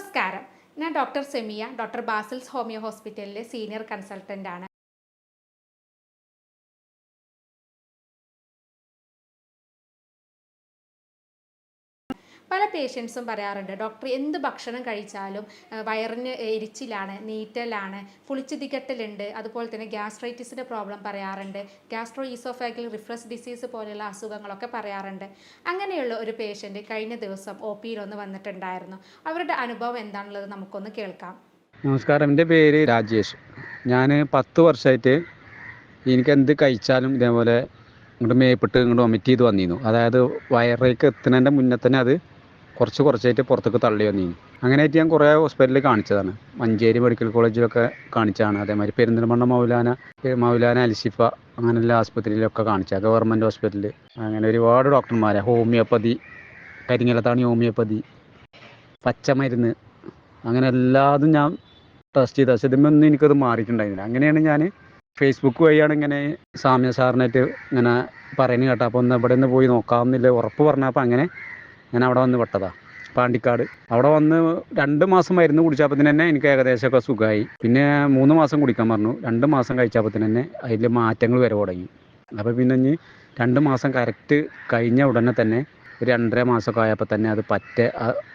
നമസ്കാരം. ഞാൻ doctor Semiya, doctor Basil's homeo ഹോസ്പിറ്റലിലെ സീനിയർ കൺസൾട്ടൻ്റ് ആണ്. പല പേഷ്യൻസും പറയാറുണ്ട്, ഡോക്ടർ എന്ത് ഭക്ഷണം കഴിച്ചാലും വയറിന് എരിച്ചിലാണ്, നീറ്റലാണ്, പുളിച്ചു തികട്ടലുണ്ട്, അതുപോലെ തന്നെ ഗ്യാസ്ട്രൈറ്റിസിൻ്റെ പ്രോബ്ലം പറയാറുണ്ട്, ഗ്യാസ്ട്രോ ഈസോഫാഗൽ റിഫ്ലക്സ് ഡിസീസ് പോലെയുള്ള അസുഖങ്ങളൊക്കെ പറയാറുണ്ട്. അങ്ങനെയുള്ള ഒരു പേഷ്യൻ്റ് കഴിഞ്ഞ ദിവസം ഒ പിയിലൊന്ന് വന്നിട്ടുണ്ടായിരുന്നു. അവരുടെ അനുഭവം എന്താണുള്ളത് നമുക്കൊന്ന് കേൾക്കാം. നമസ്കാരം, എൻ്റെ പേര് രാജേഷ്. ഞാൻ 10 വർഷമായിട്ട് എനിക്ക് എന്ത് കഴിച്ചാലും ഇതേപോലെ ഇങ്ങോട്ട് മേപ്പിട്ട് ഇങ്ങോട്ട് വൊമിറ്റ് ചെയ്ത് വന്നിരുന്നു. അതായത് വയറിലേക്ക് എത്തുന്നതിൻ്റെ മുന്നേ തന്നെ അത് കുറച്ചായിട്ട് പുറത്തേക്ക് തള്ളി വന്നിരുന്നു. അങ്ങനെയായിട്ട് ഞാൻ കുറേ ഹോസ്പിറ്റലിൽ കാണിച്ചതാണ്. മഞ്ചേരി മെഡിക്കൽ കോളേജിലൊക്കെ കാണിച്ചതാണ്. അതേമാതിരി പെരിന്തൽമണ്ണ മൗലാന അൽഷിഫ അങ്ങനെയുള്ള ആസ്പത്രിയിലൊക്കെ കാണിച്ചത്, ഗവൺമെൻറ് ഹോസ്പിറ്റലിൽ. അങ്ങനെ ഒരുപാട് ഡോക്ടർമാരെ, ഹോമിയോപ്പതി, കരിങ്ങലത്താണി ഹോമിയോപ്പതി, പച്ചമരുന്ന്, അങ്ങനെ എല്ലാതും ഞാൻ ടെസ്റ്റ് ചെയ്ത. പക്ഷേ ഇതിമൊന്നും എനിക്കത് മാറിയിട്ടുണ്ടായിരുന്നില്ല. അങ്ങനെയാണ് ഞാൻ ഫേസ്ബുക്ക് വഴിയാണ് ഇങ്ങനെ സാമ്യ സാറിനായിട്ട് ഇങ്ങനെ പറയുന്നത് കേട്ടോ. അപ്പോൾ ഇവിടെ നിന്ന് പോയി നോക്കാമെന്നില്ല ഉറപ്പ് പറഞ്ഞപ്പോൾ അങ്ങനെ ഞാൻ അവിടെ വന്ന് പെട്ടതാണ്, പാണ്ടിക്കാട്. അവിടെ വന്ന് 2 മാസം മരുന്ന് കുടിച്ചപ്പോൾ തന്നെ എനിക്ക് ഏകദേശമൊക്കെ സുഖമായി. പിന്നെ 3 മാസം കുടിക്കാൻ പറഞ്ഞു. 2 മാസം കഴിച്ചപ്പോൾ തന്നെ അതിൽ മാറ്റങ്ങൾ വരെ തുടങ്ങി. അപ്പോൾ പിന്നെ ഇനി 2 മാസം കറക്റ്റ് കഴിഞ്ഞ ഉടനെ തന്നെ ഒരു 2.5 മാസമൊക്കെ ആയപ്പോൾ തന്നെ അത്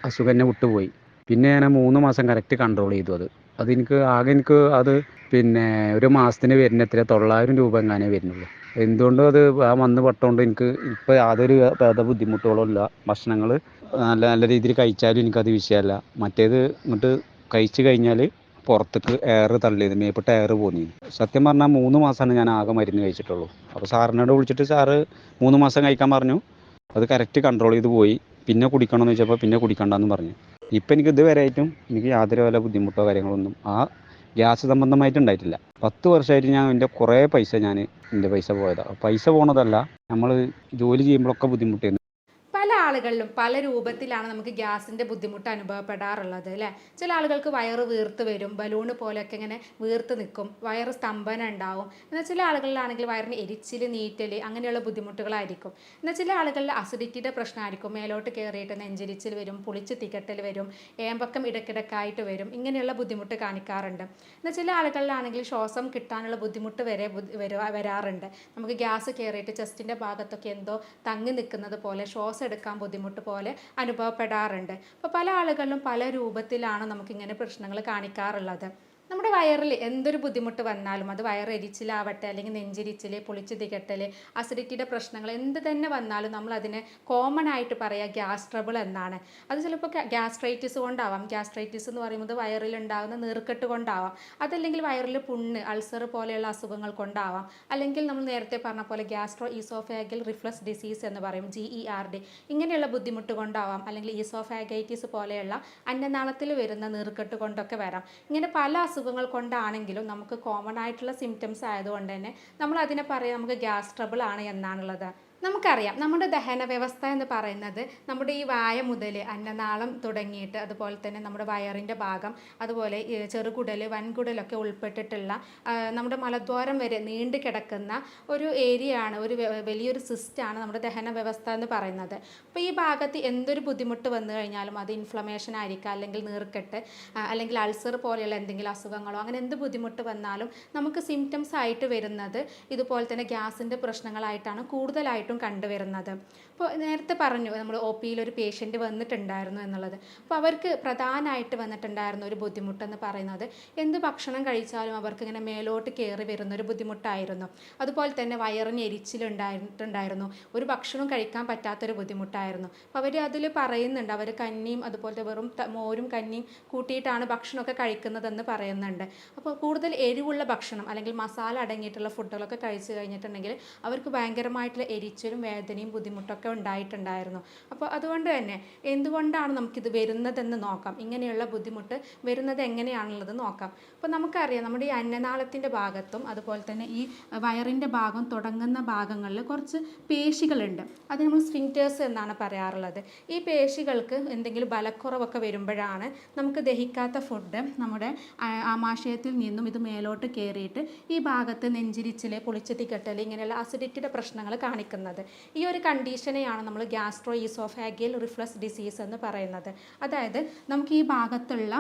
അസുഖം തന്നെ വിട്ടുപോയി. പിന്നെ ഞാൻ 3 മാസം കറക്റ്റ് കൺട്രോൾ ചെയ്തു. എനിക്ക് പിന്നെ ഒരു മാസത്തിന് വരുന്ന എത്ര 900 രൂപ എങ്ങാനേ വരുന്നുള്ളൂ. എന്തുകൊണ്ടും അത് വന്ന് പെട്ടുകൊണ്ട് എനിക്ക് ഇപ്പോൾ യാതൊരു ബുദ്ധിമുട്ടുകളും ഇല്ല. ഭക്ഷണങ്ങൾ നല്ല നല്ല രീതിയിൽ കഴിച്ചാലും എനിക്കത് വിഷയമല്ല. മറ്റേത് ഇങ്ങോട്ട് കഴിച്ച് കഴിഞ്ഞാൽ പുറത്തേക്ക് എയർ തള്ളിയത്, മേപ്പിട്ട് എയർ പോന്നിരുന്നു. സത്യം പറഞ്ഞാൽ 3 മാസമാണ് ഞാൻ ആകെ മരുന്ന് കഴിച്ചിട്ടുള്ളൂ. അപ്പോൾ സാറിനോട് വിളിച്ചിട്ട് സാറ് 3 മാസം കഴിക്കാൻ പറഞ്ഞു. അത് കറക്റ്റ് കൺട്രോൾ ചെയ്ത് പോയി. പിന്നെ കുടിക്കണമെന്ന് ചോദിച്ചപ്പോൾ പിന്നെ കുടിക്കണ്ടെന്ന് പറഞ്ഞു. ഇപ്പം എനിക്ക് ഇതുവരെയായിട്ടും എനിക്ക് യാതൊരു വല്ല ബുദ്ധിമുട്ടോ കാര്യങ്ങളൊന്നും ഗ്യാസ് സംബന്ധമായിട്ടുണ്ടായിട്ടില്ല. 10 വർഷമായിട്ട് എൻ്റെ കുറേ പൈസ എൻ്റെ പൈസ പോയതാണ്. പൈസ പോണതല്ല, നമ്മൾ ജോലി ചെയ്യുമ്പോഴൊക്കെ ബുദ്ധിമുട്ടായിരുന്നു. പല ആളുകളിലും പല രൂപത്തിലാണ് നമുക്ക് ഗ്യാസിൻ്റെ ബുദ്ധിമുട്ട് അനുഭവപ്പെടാറുള്ളത് അല്ലേ. ചില ആളുകൾക്ക് വയറ് വീർത്ത് വരും, ബലൂണ് പോലെയൊക്കെ ഇങ്ങനെ വീർത്ത് നിൽക്കും, വയറ് സ്തംഭനം ഉണ്ടാവും. എന്നാൽ ചില ആളുകളിലാണെങ്കിൽ വയറിന് എരിച്ചിൽ, നീറ്റൽ അങ്ങനെയുള്ള ബുദ്ധിമുട്ടുകളായിരിക്കും. എന്നാൽ ചില ആളുകളിൽ അസിഡിറ്റിയുടെ പ്രശ്നമായിരിക്കും, മേലോട്ട് കയറിയിട്ട് നെഞ്ചരിച്ചിൽ വരും, പുളിച്ച് തികട്ടൽ വരും, ഏമ്പക്കം ഇടയ്ക്കിടക്കായിട്ട് വരും, ഇങ്ങനെയുള്ള ബുദ്ധിമുട്ട് കാണിക്കാറുണ്ട്. എന്നാൽ ചില ആളുകളിലാണെങ്കിൽ ശ്വാസം കിട്ടാനുള്ള ബുദ്ധിമുട്ട് വരെ വരാറുണ്ട്. നമുക്ക് ഗ്യാസ് കയറിയിട്ട് ചെസ്റ്റിൻ്റെ ഭാഗത്തൊക്കെ എന്തോ തങ്ങി നിൽക്കുന്നത് പോലെ, ശ്വാസം എടുക്കാൻ ബുദ്ധിമുട്ട് പോലെ അനുഭവപ്പെടാറുണ്ട്. അപ്പോൾ പല ആളുകളിലും പല രൂപത്തിലാണ് നമുക്കിങ്ങനെ പ്രശ്നങ്ങൾ കാണിക്കാറുള്ളത്. നമ്മുടെ വയറിൽ എന്തൊരു ബുദ്ധിമുട്ട് വന്നാലും, അത് വയറെരിച്ചിലാവട്ടെ, അല്ലെങ്കിൽ നെഞ്ചിരിച്ചിൽ, പുളിച്ചു തികട്ടൽ, അസിഡിറ്റിയുടെ പ്രശ്നങ്ങൾ എന്ത് തന്നെ വന്നാലും നമ്മൾ അതിനെ കോമൺ ആയിട്ട് പറയുക ഗ്യാസ് ട്രബിൾ എന്നാണ്. അത് ചിലപ്പോൾ ഗ്യാസ്ട്രൈറ്റിസ് കൊണ്ടാവാം. ഗ്യാസ്ട്രൈറ്റിസ് എന്ന് പറയുന്നത് വയറിലുണ്ടാകുന്ന നീർക്കെട്ട് കൊണ്ടാവാം. അതല്ലെങ്കിൽ വയറിൽ പുണ്ണ്, അൾസർ പോലെയുള്ള അസുഖങ്ങൾ കൊണ്ടാവാം. അല്ലെങ്കിൽ നമ്മൾ നേരത്തെ പറഞ്ഞ പോലെ ഗ്യാസ്ട്രോ ഈസോഫാഗൽ റിഫ്ലക്സ് ഡിസീസ് എന്ന് പറയും, GERD, ഇങ്ങനെയുള്ള ബുദ്ധിമുട്ട് കൊണ്ടാവാം. അല്ലെങ്കിൽ ഈസോഫാഗൈറ്റിസ് പോലെയുള്ള അന്നനാളത്തിൽ വരുന്ന നീർക്കെട്ട് കൊണ്ടൊക്കെ വരാം. ഇങ്ങനെ പല അസുഖങ്ങൾ കൊണ്ടാണെങ്കിലും നമുക്ക് കോമൺ ആയിട്ടുള്ള സിംറ്റംസ് ആയതുകൊണ്ട് തന്നെ നമ്മൾ അതിനെ പറയാം നമുക്ക് ഗ്യാസ് ട്രബിൾ ആണ് എന്നാണുള്ളത്. നമുക്കറിയാം, നമ്മുടെ ദഹന വ്യവസ്ഥ എന്ന് പറയുന്നത് നമ്മുടെ ഈ വായ മുതൽ അന്നനാളം തുടങ്ങിയിട്ട്, അതുപോലെ തന്നെ നമ്മുടെ വയറിൻ്റെ ഭാഗം, അതുപോലെ ചെറുകുടൽ, വൻകുടലൊക്കെ ഉൾപ്പെട്ടിട്ടുള്ള നമ്മുടെ മലദ്വാരം വരെ നീണ്ടു കിടക്കുന്ന ഒരു ഏരിയയാണ്, ഒരു വലിയൊരു സിസ്റ്റാണ് നമ്മുടെ ദഹന വ്യവസ്ഥ എന്ന് പറയുന്നത്. അപ്പോൾ ഈ ഭാഗത്ത് എന്തൊരു ബുദ്ധിമുട്ട് വന്നു കഴിഞ്ഞാലും, അത് ഇൻഫ്ലമേഷൻ ആയിരിക്കാം, അല്ലെങ്കിൽ നീർക്കെട്ട്, അല്ലെങ്കിൽ അൾസർ പോലെയുള്ള എന്തെങ്കിലും അസുഖങ്ങളോ, അങ്ങനെ എന്ത് ബുദ്ധിമുട്ട് വന്നാലും നമുക്ക് സിംറ്റംസ് ആയിട്ട് വരുന്നത് ഇതുപോലെ തന്നെ ഗ്യാസിൻ്റെ പ്രശ്നങ്ങളായിട്ടാണ് കൂടുതലായിട്ടും കണ്ടുവരുന്നത്. അപ്പോൾ നേരത്തെ പറഞ്ഞു, നമ്മൾ ഒ പിയിൽ ഒരു പേഷ്യൻ്റ് വന്നിട്ടുണ്ടായിരുന്നു എന്നുള്ളത്. അപ്പോൾ അവർക്ക് പ്രധാനമായിട്ട് വന്നിട്ടുണ്ടായിരുന്ന ഒരു ബുദ്ധിമുട്ടെന്ന് പറയുന്നത്, എന്ത് ഭക്ഷണം കഴിച്ചാലും അവർക്ക് ഇങ്ങനെ മേലോട്ട് കയറി വരുന്നൊരു ബുദ്ധിമുട്ടായിരുന്നു. അതുപോലെ തന്നെ വയറിന് എരിച്ചിലുണ്ടായിട്ടുണ്ടായിരുന്നു, ഒരു ഭക്ഷണം കഴിക്കാൻ പറ്റാത്തൊരു ബുദ്ധിമുട്ടായിരുന്നു. അപ്പോൾ അവർ അതിൽ പറയുന്നുണ്ട്, അവർ കഞ്ഞിയും അതുപോലത്തെ വെറും മോരും കഞ്ഞിയും കൂട്ടിയിട്ടാണ് ഭക്ഷണമൊക്കെ കഴിക്കുന്നതെന്ന് പറയുന്നുണ്ട്. അപ്പോൾ കൂടുതൽ എരിവുള്ള ഭക്ഷണം അല്ലെങ്കിൽ മസാല അടങ്ങിയിട്ടുള്ള ഫുഡുകളൊക്കെ കഴിച്ചു കഴിഞ്ഞിട്ടുണ്ടെങ്കിൽ അവർക്ക് ഭയങ്കരമായിട്ടുള്ള എരിച്ചിലും വേദനയും ബുദ്ധിമുട്ടൊക്കെ ഉണ്ടായിട്ടുണ്ടായിരുന്നു. അപ്പോൾ അതുകൊണ്ട് തന്നെ എന്തുകൊണ്ടാണ് നമുക്കിത് വരുന്നതെന്ന് നോക്കാം. ഇങ്ങനെയുള്ള ബുദ്ധിമുട്ട് വരുന്നത് എങ്ങനെയാണുള്ളത് നോക്കാം. അപ്പോൾ നമുക്കറിയാം, നമ്മുടെ ഈ അന്നനാളത്തിൻ്റെ ഭാഗത്തും അതുപോലെ തന്നെ ഈ വയറിൻ്റെ ഭാഗം തുടങ്ങുന്ന ഭാഗങ്ങളിൽ കുറച്ച് പേശികളുണ്ട്. അത് നമ്മൾ സ്ഫിങ്ക്റ്റേഴ്സ് എന്നാണ് പറയാറുള്ളത്. ഈ പേശികൾക്ക് എന്തെങ്കിലും ബലക്കുറവൊക്കെ വരുമ്പോഴാണ് നമുക്ക് ദഹിക്കാത്ത ഫുഡ് നമ്മുടെ ആമാശയത്തിൽ നിന്നും ഇത് മേലോട്ട് കയറിയിട്ട് ഈ ഭാഗത്ത് നെഞ്ചിരിച്ചിൽ, പുളിച്ചു തികട്ടൽ, ഇങ്ങനെയുള്ള അസിഡിറ്റിയുടെ പ്രശ്നങ്ങൾ കാണിക്കുന്നത്. പറയുന്നത്. ഈ ഒരു കണ്ടീഷനെയാണ് നമ്മൾ ഗ്യാസ്ട്രോ ഈസോഫാഗിയൽ റിഫ്ലക്സ് ഡിസീസ് എന്ന് പറയുന്നത്. അതായത് നമുക്ക് ഈ ഭാഗത്തുള്ള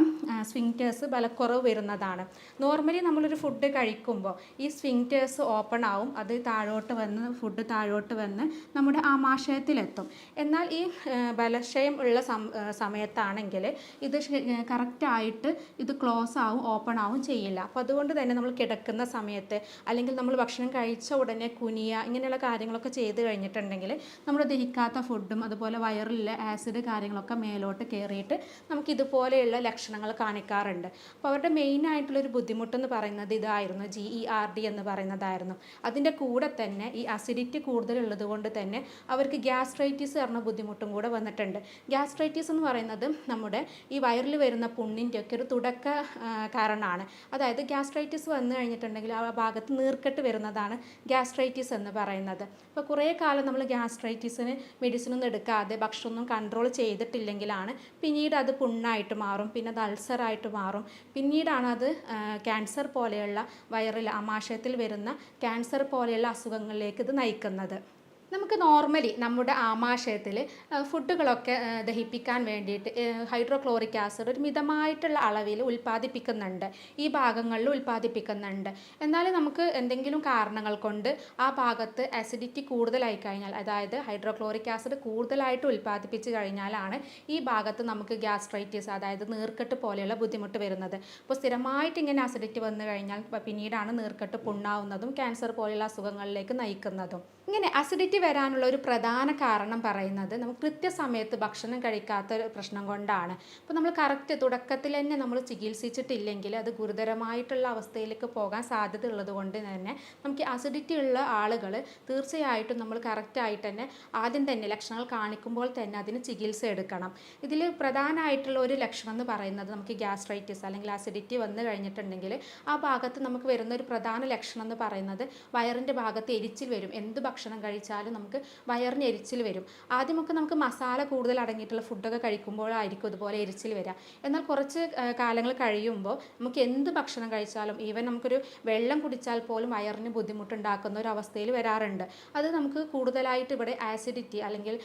സ്ഫിങ്ക്റ്റേഴ്സ് ബലക്കുറവ് വരുന്നതാണ്. നോർമലി നമ്മളൊരു ഫുഡ് കഴിക്കുമ്പോൾ ഈ സ്ഫിങ്ക്റ്റേഴ്സ് ഓപ്പൺ ആവും, അത് താഴോട്ട് വന്ന് ഫുഡ് താഴോട്ട് വന്ന് നമ്മുടെ ആമാശയത്തിലെത്തും. എന്നാൽ ഈ ബലക്ഷയം ഉള്ള സമയത്താണെങ്കിൽ ഇത് കറക്റ്റായിട്ട് ഇത് ക്ലോസ് ആവും, ഓപ്പൺ ആവും ചെയ്യില്ല. അപ്പോൾ അതുകൊണ്ട് തന്നെ നമ്മൾ കിടക്കുന്ന സമയത്ത് അല്ലെങ്കിൽ നമ്മൾ ഭക്ഷണം കഴിച്ച ഉടനെ കുനിയ ഇങ്ങനെയുള്ള കാര്യങ്ങളൊക്കെ ചെയ്ത് കഴിഞ്ഞിട്ടുണ്ടെങ്കിൽ നമ്മൾ ദഹിക്കാത്ത ഫുഡും അതുപോലെ വയറിലുള്ള ആസിഡ് കാര്യങ്ങളൊക്കെ മേലോട്ട് കയറിയിട്ട് നമുക്ക് ഇതുപോലെയുള്ള ലക്ഷണങ്ങൾ കാണിക്കാറുണ്ട്. അപ്പോൾ അവരുടെ മെയിൻ ആയിട്ടുള്ളൊരു ബുദ്ധിമുട്ടെന്ന് പറയുന്നത് ഇതായിരുന്നു, GERD എന്ന് പറയുന്നതായിരുന്നു. അതിൻ്റെ കൂടെ തന്നെ ഈ അസിഡിറ്റി കൂടുതലുള്ളത് കൊണ്ട് തന്നെ അവർക്ക് ഗ്യാസ്ട്രൈറ്റിസ് പറഞ്ഞ ബുദ്ധിമുട്ടും കൂടെ വന്നിട്ടുണ്ട്. ഗ്യാസ്ട്രൈറ്റിസ് എന്ന് പറയുന്നത് നമ്മുടെ ഈ വയറിൽ വരുന്ന പുണ്ണിൻ്റെ ഒക്കെ ഒരു തുടക്ക കാരണമാണ്. അതായത് ഗ്യാസ്ട്രൈറ്റിസ് വന്നു കഴിഞ്ഞിട്ടുണ്ടെങ്കിൽ ആ ഭാഗത്ത് നീർക്കെട്ട് വരുന്നതാണ് ഗ്യാസ്ട്രൈറ്റിസ് എന്ന് പറയുന്നത്. അപ്പോൾ കുറേ കാലം നമ്മൾ ഗ്യാസ്ട്രൈറ്റിസിന് മെഡിസിനൊന്നും എടുക്കാതെ ഭക്ഷണമൊന്നും കൺട്രോൾ ചെയ്തിട്ടില്ലെങ്കിലാണ് പിന്നീട് അത് പുണ്ണായിട്ട് മാറും, പിന്നെ അത് അൾസറായിട്ട് മാറും, പിന്നീടാണ് അത് ക്യാൻസർ പോലെയുള്ള വയറിൽ ആമാശയത്തിൽ വരുന്ന ക്യാൻസർ പോലെയുള്ള അസുഖങ്ങളിലേക്ക് ഇത് നയിക്കുന്നത്. നമുക്ക് നോർമലി നമ്മുടെ ആമാശയത്തിൽ ഫുഡുകളൊക്കെ ദഹിപ്പിക്കാൻ വേണ്ടിയിട്ട് ഹൈഡ്രോക്ലോറിക് ആസിഡ് ഒരു മിതമായിട്ടുള്ള അളവിൽ ഉൽപ്പാദിപ്പിക്കുന്നുണ്ട്, ഈ ഭാഗങ്ങളിൽ ഉൽപ്പാദിപ്പിക്കുന്നുണ്ട്. എന്നാൽ നമുക്ക് എന്തെങ്കിലും കാരണങ്ങൾ കൊണ്ട് ആ ഭാഗത്ത് ആസിഡിറ്റി കൂടുതലായി കഴിഞ്ഞാൽ, അതായത് ഹൈഡ്രോക്ലോറിക് ആസിഡ് കൂടുതലായിട്ട് ഉൽപ്പാദിപ്പിച്ച് കഴിഞ്ഞാലാണ് ഈ ഭാഗത്ത് നമുക്ക് ഗ്യാസ്ട്രൈറ്റിസ്, അതായത് നീർക്കെട്ട് പോലെയുള്ള ബുദ്ധിമുട്ട് വരുന്നത്. അപ്പോൾ സ്ഥിരമായിട്ട് ഇങ്ങനെ അസിഡിറ്റി വന്നു കഴിഞ്ഞാൽ പിന്നീടാണ് നീർക്കെട്ട് പുണ്ണാവുന്നതും ക്യാൻസർ പോലെയുള്ള അസുഖങ്ങളിലേക്ക് നയിക്കുന്നതും. ഇങ്ങനെ അസിഡിറ്റി വരാനുള്ള ഒരു പ്രധാന കാരണം പറയുന്നത് നമുക്ക് കൃത്യസമയത്ത് ഭക്ഷണം കഴിക്കാത്ത ഒരു പ്രശ്നം കൊണ്ടാണ്. അപ്പോൾ നമ്മൾ കറക്റ്റ് തുടക്കത്തിൽ തന്നെ നമ്മൾ ചികിത്സിച്ചിട്ടില്ലെങ്കിൽ അത് ഗുരുതരമായിട്ടുള്ള അവസ്ഥയിലേക്ക് പോകാൻ സാധ്യത ഉള്ളത് കൊണ്ട് തന്നെ നമുക്ക് അസിഡിറ്റി ഉള്ള ആളുകൾ തീർച്ചയായിട്ടും നമ്മൾ കറക്റ്റായിട്ട് തന്നെ ആദ്യം തന്നെ ലക്ഷണങ്ങൾ കാണിക്കുമ്പോൾ തന്നെ അതിന് ചികിത്സ എടുക്കണം. ഇതിൽ പ്രധാനമായിട്ടുള്ള ഒരു ലക്ഷണം എന്ന് പറയുന്നത് നമുക്ക് ഗ്യാസ്ട്രൈറ്റിസ് അല്ലെങ്കിൽ അസിഡിറ്റി വന്നു കഴിഞ്ഞിട്ടുണ്ടെങ്കിൽ ആ ഭാഗത്ത് നമുക്ക് വരുന്ന ഒരു പ്രധാന ലക്ഷണം എന്ന് പറയുന്നത് വയറിൻ്റെ ഭാഗത്ത് എരിച്ചിൽ വരും. എന്ത് ഭക്ഷണം കഴിച്ചാലും നമുക്ക് വയറിന് എരിച്ചിൽ വരും. ആദ്യമൊക്കെ നമുക്ക് മസാല കൂടുതൽ അടങ്ങിയിട്ടുള്ള ഫുഡൊക്കെ കഴിക്കുമ്പോഴായിരിക്കും ഇതുപോലെ എരിച്ചിൽ വരിക. എന്നാൽ കുറച്ച് കാലങ്ങൾ കഴിയുമ്പോൾ നമുക്ക് എന്ത് ഭക്ഷണം കഴിച്ചാലും, ഈവൻ നമുക്കൊരു വെള്ളം കുടിച്ചാൽ പോലും വയറിന് ബുദ്ധിമുട്ടുണ്ടാക്കുന്ന ഒരു അവസ്ഥയിൽ വരാറുണ്ട്. അത് നമുക്ക് കൂടുതലായിട്ട് ഇവിടെ ആസിഡിറ്റി അല്ലെങ്കിൽ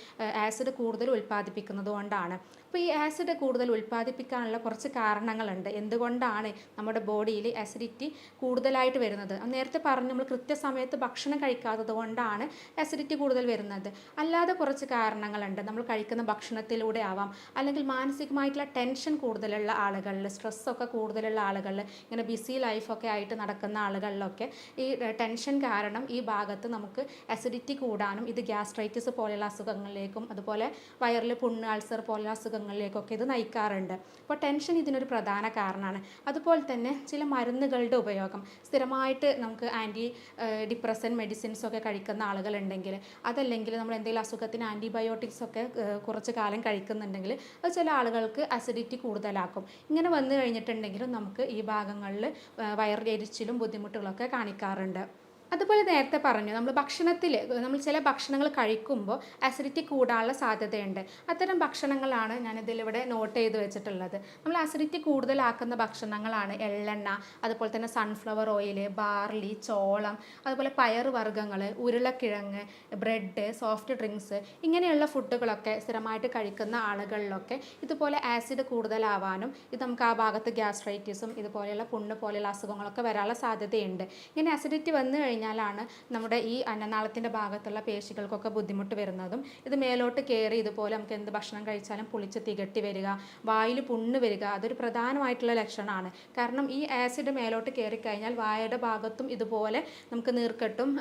ആസിഡ് കൂടുതൽ ഉൽപ്പാദിപ്പിക്കുന്നത് കൊണ്ടാണ്. അപ്പോൾ ഈ ആസിഡ് കൂടുതൽ ഉൽപ്പാദിപ്പിക്കാനുള്ള കുറച്ച് കാരണങ്ങളുണ്ട്, എന്തുകൊണ്ടാണ് നമ്മുടെ ബോഡിയിൽ ആസിഡിറ്റി കൂടുതലായിട്ട് വരുന്നത്. നേരത്തെ പറഞ്ഞു, നമ്മൾ കൃത്യസമയത്ത് ഭക്ഷണം കഴിക്കാത്തത് കൊണ്ടാണ് ആസിഡിറ്റി കൂടുതൽ വരുന്നത്. അല്ലാതെ കുറച്ച് കാരണങ്ങളുണ്ട്. നമ്മൾ കഴിക്കുന്ന ഭക്ഷണത്തിലൂടെ ആവാം, അല്ലെങ്കിൽ മാനസികമായിട്ടുള്ള ടെൻഷൻ കൂടുതലുള്ള ആളുകളിൽ, സ്ട്രെസ്സൊക്കെ കൂടുതലുള്ള ആളുകളിൽ, ഇങ്ങനെ ബിസി ലൈഫൊക്കെ ആയിട്ട് നടക്കുന്ന ആളുകളിലൊക്കെ ഈ ടെൻഷൻ കാരണം ഈ ഭാഗത്ത് നമുക്ക് ആസിഡിറ്റി കൂടാനും ഇത് ഗ്യാസ്ട്രൈറ്റിസ് പോലെയുള്ള അസുഖങ്ങളിലേക്കും അതുപോലെ വയറിൽ പുണ്ണ്, അൾസർ പോലെയുള്ള അസുഖങ്ങളിലേക്കൊക്കെ ഇത് നയിക്കാറുണ്ട്. അപ്പോൾ ടെൻഷൻ ഇതിനൊരു പ്രധാന കാരണമാണ്. അതുപോലെ തന്നെ ചില മരുന്നുകളുടെ ഉപയോഗം, സ്ഥിരമായിട്ട് നമുക്ക് ആൻറ്റി ഡിപ്രസൻ മെഡിസിൻസ് ഒക്കെ കഴിക്കുന്ന ആളുകളുണ്ടെങ്കിൽ, അതല്ലെങ്കിൽ നമ്മൾ എന്തെങ്കിലും അസുഖത്തിന് ആൻറ്റിബയോട്ടിക്സ് ഒക്കെ കുറച്ച് കാലം കഴിക്കുന്നുണ്ടെങ്കിൽ അത് ചില ആളുകൾക്ക് അസിഡിറ്റി കൂടുതലാക്കും. ഇങ്ങനെ വന്നു കഴിഞ്ഞിട്ടുണ്ടെങ്കിലും നമുക്ക് ഈ ഭാഗങ്ങളിൽ വയറിലെരിച്ചിലും ബുദ്ധിമുട്ടുകളൊക്കെ കാണിക്കാറുണ്ട്. അതുപോലെ നേരത്തെ പറഞ്ഞു, നമ്മൾ ചില ഭക്ഷണങ്ങൾ കഴിക്കുമ്പോൾ അസിഡിറ്റി കൂടാനുള്ള സാധ്യതയുണ്ട്. അത്തരം ഭക്ഷണങ്ങളാണ് ഞാനിതിലിവിടെ നോട്ട് ചെയ്ത് വെച്ചിട്ടുള്ളത്. നമ്മൾ അസിഡിറ്റി കൂടുതലാക്കുന്ന ഭക്ഷണങ്ങളാണ് എള്ളെണ്ണ, അതുപോലെ തന്നെ സൺഫ്ലവർ ഓയിൽ, ബാർലി, ചോളം, അതുപോലെ പയർ വർഗ്ഗങ്ങൾ, ഉരുളക്കിഴങ്ങ്, ബ്രെഡ്, സോഫ്റ്റ് ഡ്രിങ്ക്സ്, ഇങ്ങനെയുള്ള ഫുഡുകളൊക്കെ സ്ഥിരമായിട്ട് കഴിക്കുന്ന ആളുകളിലൊക്കെ ഇതുപോലെ ആസിഡ് കൂടുതലാവാനും ഇത് നമുക്ക് ആ ഭാഗത്ത് ഗ്യാസ്ട്രൈറ്റിസും ഇതുപോലെയുള്ള പുണ്ണ് പോലെയുള്ള അസുഖങ്ങളൊക്കെ വരാനുള്ള സാധ്യതയുണ്ട്. ഇങ്ങനെ അസിഡിറ്റി വന്നു കഴിഞ്ഞാലാണ് നമ്മുടെ ഈ അന്നനാളത്തിൻ്റെ ഭാഗത്തുള്ള പേശികൾക്കൊക്കെ ബുദ്ധിമുട്ട് വരുന്നതും ഇത് മേലോട്ട് കയറി ഇതുപോലെ നമുക്ക് എന്ത് ഭക്ഷണം കഴിച്ചാലും പുളിച്ച് തികട്ടി വരിക, വായിൽ പുണ്ണ് വരിക, അതൊരു പ്രധാനമായിട്ടുള്ള ലക്ഷണമാണ്. കാരണം ഈ ആസിഡ് മേലോട്ട് കയറിക്കഴിഞ്ഞാൽ വായയുടെ ഭാഗത്തും ഇതുപോലെ നമുക്ക് നീർക്കെട്ടും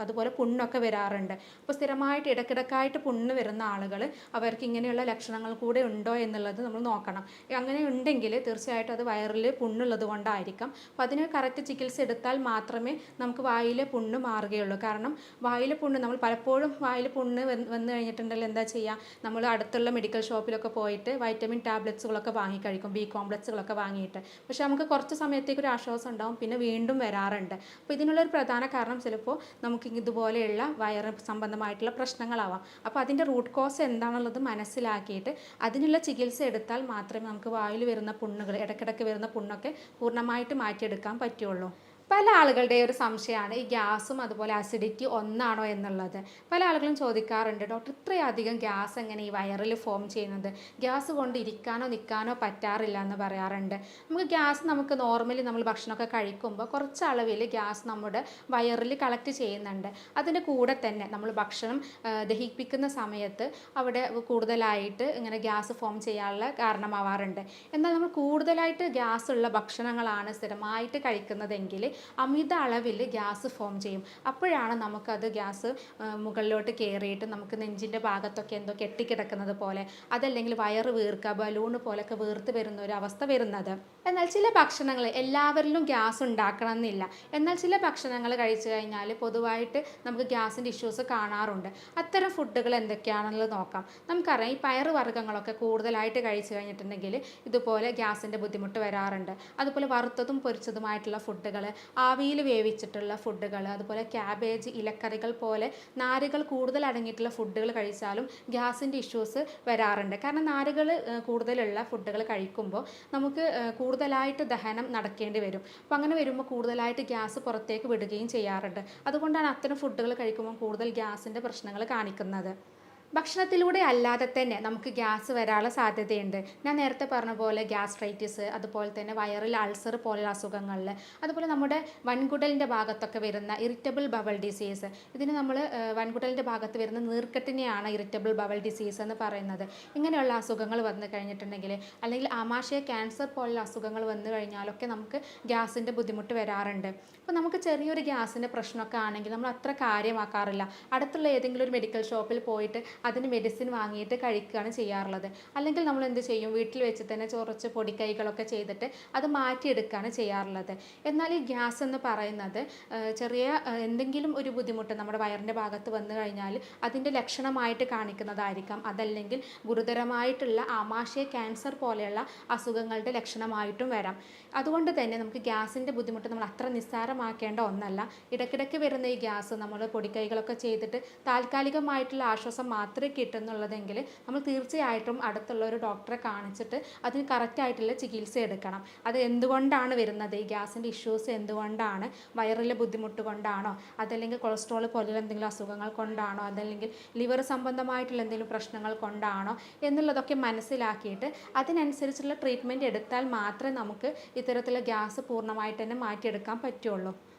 അതുപോലെ പുണ്ണൊക്കെ വരാറുണ്ട്. അപ്പോൾ സ്ഥിരമായിട്ട് ഇടയ്ക്കിടയ്ക്കായിട്ട് പുണ്ണ് വരുന്ന ആളുകൾ അവർക്ക് ഇങ്ങനെയുള്ള ലക്ഷണങ്ങൾ കൂടെ ഉണ്ടോ എന്നുള്ളത് നമ്മൾ നോക്കണം. അങ്ങനെ ഉണ്ടെങ്കിൽ തീർച്ചയായിട്ടും അത് വയറിൽ പുണ്ണുള്ളത് കൊണ്ടായിരിക്കാം. അപ്പോൾ അതിന് കറക്റ്റ് ചികിത്സ എടുത്താൽ മാത്രമേ നമുക്ക് വായിൽ പുണ്ണ് മാറുകയുള്ളൂ. കാരണം വായിലെ പുണ്ണ്, നമ്മൾ പലപ്പോഴും വായിൽ പുണ്ണ് വന്നു കഴിഞ്ഞിട്ടുണ്ടെങ്കിൽ എന്താ ചെയ്യുക, നമ്മൾ അടുത്തുള്ള മെഡിക്കൽ ഷോപ്പിലൊക്കെ പോയിട്ട് വൈറ്റമിൻ ടാബ്ലറ്റ്സുകളൊക്കെ വാങ്ങിക്കഴിക്കും, ബി കോംപ്ലക്സുകളൊക്കെ വാങ്ങിയിട്ട്. പക്ഷേ നമുക്ക് കുറച്ച് സമയത്തേക്ക് ഒരു ആശ്വാസം ഉണ്ടാവും, പിന്നെ വീണ്ടും വരാറുണ്ട്. അപ്പോൾ ഇതിനുള്ളൊരു പ്രധാന കാരണം ചിലപ്പോൾ നമുക്ക് ഇതുപോലെയുള്ള വയറ് സംബന്ധമായിട്ടുള്ള പ്രശ്നങ്ങളാവാം. അപ്പോൾ അതിൻ്റെ റൂട്ട് കോസ് എന്താണെന്നുള്ളത് മനസ്സിലാക്കിയിട്ട് അതിനുള്ള ചികിത്സ എടുത്താൽ മാത്രമേ നമുക്ക് വായിൽ വരുന്ന പുണ്ണുകൾ, ഇടയ്ക്കിടയ്ക്ക് വരുന്ന പുണ്ണൊക്കെ പൂർണ്ണമായിട്ട് മാറ്റിയെടുക്കാൻ പറ്റുള്ളൂ. പല ആളുകളുടെ ഒരു സംശയമാണ് ഈ ഗ്യാസും അതുപോലെ അസിഡിറ്റി ഒന്നാണോ എന്നുള്ളത്. പല ആളുകളും ചോദിക്കാറുണ്ട്, ഡോക്ടർ ഇത്രയധികം ഗ്യാസ് എങ്ങനെ ഈ വയറിൽ ഫോം ചെയ്യുന്നത്, ഗ്യാസ് കൊണ്ട് ഇരിക്കാനോ നിൽക്കാനോ പറ്റാറില്ല എന്ന് പറയാറുണ്ട്. നമുക്ക് നോർമലി നമ്മൾ ഭക്ഷണമൊക്കെ കഴിക്കുമ്പോൾ കുറച്ച് അളവിൽ ഗ്യാസ് നമ്മുടെ വയറിൽ കളക്ട് ചെയ്യുന്നുണ്ട്. അതിൻ്റെ കൂടെ തന്നെ നമ്മൾ ഭക്ഷണം ദഹിപ്പിക്കുന്ന സമയത്ത് അവിടെ കൂടുതലായിട്ട് ഇങ്ങനെ ഗ്യാസ് ഫോം ചെയ്യാനുള്ള കാരണമാവാറുണ്ട്. എന്നാൽ നമ്മൾ കൂടുതലായിട്ട് ഗ്യാസ് ഉള്ള ഭക്ഷണങ്ങളാണ് സ്ഥിരമായിട്ട് കഴിക്കുന്നതെങ്കിൽ അമിത അളവിൽ ഗ്യാസ് ഫോം ചെയ്യും. അപ്പോഴാണ് നമുക്കത് ഗ്യാസ് മുകളിലോട്ട് കയറിയിട്ട് നമുക്ക് നെഞ്ചിൻ്റെ ഭാഗത്തൊക്കെ എന്തോ കെട്ടിക്കിടക്കുന്നത് പോലെ, അതല്ലെങ്കിൽ വയറ് വീർക്കുക, ബലൂണ് പോലൊക്കെ വീർത്ത് വരുന്ന ഒരു അവസ്ഥ വരുന്നത്. എന്നാൽ ചില ഭക്ഷണങ്ങൾ എല്ലാവരിലും ഗ്യാസ് ഉണ്ടാക്കണം എന്നില്ല. എന്നാൽ ചില ഭക്ഷണങ്ങൾ കഴിച്ചു കഴിഞ്ഞാൽ പൊതുവായിട്ട് നമുക്ക് ഗ്യാസിൻ്റെ ഇഷ്യൂസ് കാണാറുണ്ട്. അത്തരം ഫുഡുകൾ എന്തൊക്കെയാണെന്നുള്ളത് നോക്കാം. നമുക്കറിയാം, ഈ പയറ് വർഗ്ഗങ്ങളൊക്കെ കൂടുതലായിട്ട് കഴിച്ചു കഴിഞ്ഞിട്ടുണ്ടെങ്കിൽ ഇതുപോലെ ഗ്യാസിൻ്റെ ബുദ്ധിമുട്ട് വരാറുണ്ട്. അതുപോലെ വറുത്തതും പൊരിച്ചതുമായിട്ടുള്ള ഫുഡുകൾ, ആവിയിൽ വേവിച്ചിട്ടുള്ള ഫുഡുകൾ, അതുപോലെ ക്യാബേജ്, ഇലക്കറികൾ പോലെ നാരുകൾ കൂടുതൽ അടങ്ങിയിട്ടുള്ള ഫുഡുകൾ കഴിച്ചാലും ഗ്യാസിൻ്റെ ഇഷ്യൂസ് വരാറുണ്ട്. കാരണം നാരുകൾ കൂടുതലുള്ള ഫുഡുകൾ കഴിക്കുമ്പോൾ നമുക്ക് കൂടുതലായിട്ട് ദഹനം നടക്കേണ്ടി വരും. അപ്പോൾ അങ്ങനെ വരുമ്പോൾ കൂടുതലായിട്ട് ഗ്യാസ് പുറത്തേക്ക് വിടുകയും ചെയ്യാറുണ്ട്. അതുകൊണ്ടാണ് അത്തരം ഫുഡുകൾ കഴിക്കുമ്പോൾ കൂടുതൽ ഗ്യാസിൻ്റെ പ്രശ്നങ്ങൾ കാണിക്കുന്നത്. ഭക്ഷണത്തിലൂടെ അല്ലാതെ തന്നെ നമുക്ക് ഗ്യാസ് വരാനുള്ള സാധ്യതയുണ്ട്. ഞാൻ നേരത്തെ പറഞ്ഞ പോലെ ഗ്യാസ്ട്രൈറ്റിസ്, അതുപോലെ തന്നെ വയറിൽ അൾസർ പോലുള്ള അസുഖങ്ങളിൽ, അതുപോലെ നമ്മുടെ വൻകുടലിൻ്റെ ഭാഗത്തൊക്കെ വരുന്ന ഇറിറ്റബിൾ ബവൽ ഡിസീസ്, ഇതിന് നമ്മൾ വൻകുടലിൻ്റെ ഭാഗത്ത് വരുന്ന നീർക്കെട്ടിനെയാണ് ഇറിറ്റബിൾ ബവൽ ഡിസീസ് എന്ന് പറയുന്നത്. ഇങ്ങനെയുള്ള അസുഖങ്ങൾ വന്നു കഴിഞ്ഞിട്ടുണ്ടെങ്കിൽ, അല്ലെങ്കിൽ ആമാശയ ക്യാൻസർ പോലുള്ള അസുഖങ്ങൾ വന്നു കഴിഞ്ഞാലൊക്കെ നമുക്ക് ഗ്യാസിൻ്റെ ബുദ്ധിമുട്ട് വരാറുണ്ട്. അപ്പോൾ നമുക്ക് ചെറിയൊരു ഗ്യാസിൻ്റെ പ്രശ്നമൊക്കെ ആണെങ്കിൽ നമ്മൾ അത്ര കാര്യമാക്കാറില്ല. അടുത്തുള്ള ഏതെങ്കിലും ഒരു മെഡിക്കൽ ഷോപ്പിൽ പോയിട്ട് അതിന് മെഡിസിൻ വാങ്ങിയിട്ട് കഴിക്കുകയാണ് ചെയ്യാറുള്ളത്. അല്ലെങ്കിൽ നമ്മൾ എന്ത് ചെയ്യും, വീട്ടിൽ വെച്ച് തന്നെ കുറച്ച് പൊടിക്കൈകളൊക്കെ ചെയ്തിട്ട് അത് മാറ്റിയെടുക്കുകയാണ് ചെയ്യാറുള്ളത്. എന്നാൽ ഈ ഗ്യാസ് എന്ന് പറയുന്നത് ചെറിയ എന്തെങ്കിലും ഒരു ബുദ്ധിമുട്ട് നമ്മുടെ വയറിൻ്റെ ഭാഗത്ത് വന്നു കഴിഞ്ഞാൽ അതിൻ്റെ ലക്ഷണമായിട്ട് കാണിക്കുന്നതായിരിക്കാം. അതല്ലെങ്കിൽ ഗുരുതരമായിട്ടുള്ള ആമാശയ ക്യാൻസർ പോലെയുള്ള അസുഖങ്ങളുടെ ലക്ഷണമായിട്ടും വരാം. അതുകൊണ്ട് തന്നെ നമുക്ക് ഗ്യാസിൻ്റെ ബുദ്ധിമുട്ട് നമ്മൾ അത്ര നിസ്സാരമാക്കേണ്ട ഒന്നല്ല. ഇടയ്ക്കിടയ്ക്ക് വരുന്ന ഈ ഗ്യാസ് നമ്മൾ പൊടിക്കൈകളൊക്കെ ചെയ്തിട്ട് താൽക്കാലികമായിട്ടുള്ള ആശ്വാസം മാത്രമേ കിട്ടുന്നുള്ളതെങ്കിൽ നമ്മൾ തീർച്ചയായിട്ടും അടുത്തുള്ള ഒരു ഡോക്ടറെ കാണിച്ചിട്ട് അതിന് കറക്റ്റായിട്ടുള്ള ചികിത്സ എടുക്കണം. അത് എന്തുകൊണ്ടാണ് വരുന്നത്, ഈ ഗ്യാസിൻ്റെ ഇഷ്യൂസ് എന്തുകൊണ്ടാണ്, വയറിലെ ബുദ്ധിമുട്ട് കൊണ്ടാണോ, അതല്ലെങ്കിൽ കൊളസ്ട്രോൾ പോലെയുള്ള എന്തെങ്കിലും അസുഖങ്ങൾ കൊണ്ടാണോ, അതല്ലെങ്കിൽ ലിവർ സംബന്ധമായിട്ടുള്ള എന്തെങ്കിലും പ്രശ്നങ്ങൾ കൊണ്ടാണോ എന്നുള്ളതൊക്കെ മനസ്സിലാക്കിയിട്ട് അതിനനുസരിച്ചുള്ള ട്രീറ്റ്മെൻറ്റ് എടുത്താൽ മാത്രമേ നമുക്ക് ഇത്തരത്തിലുള്ള ഗ്യാസ് പൂർണ്ണമായിട്ട് തന്നെ മാറ്റിയെടുക്കാൻ പറ്റുള്ളൂ.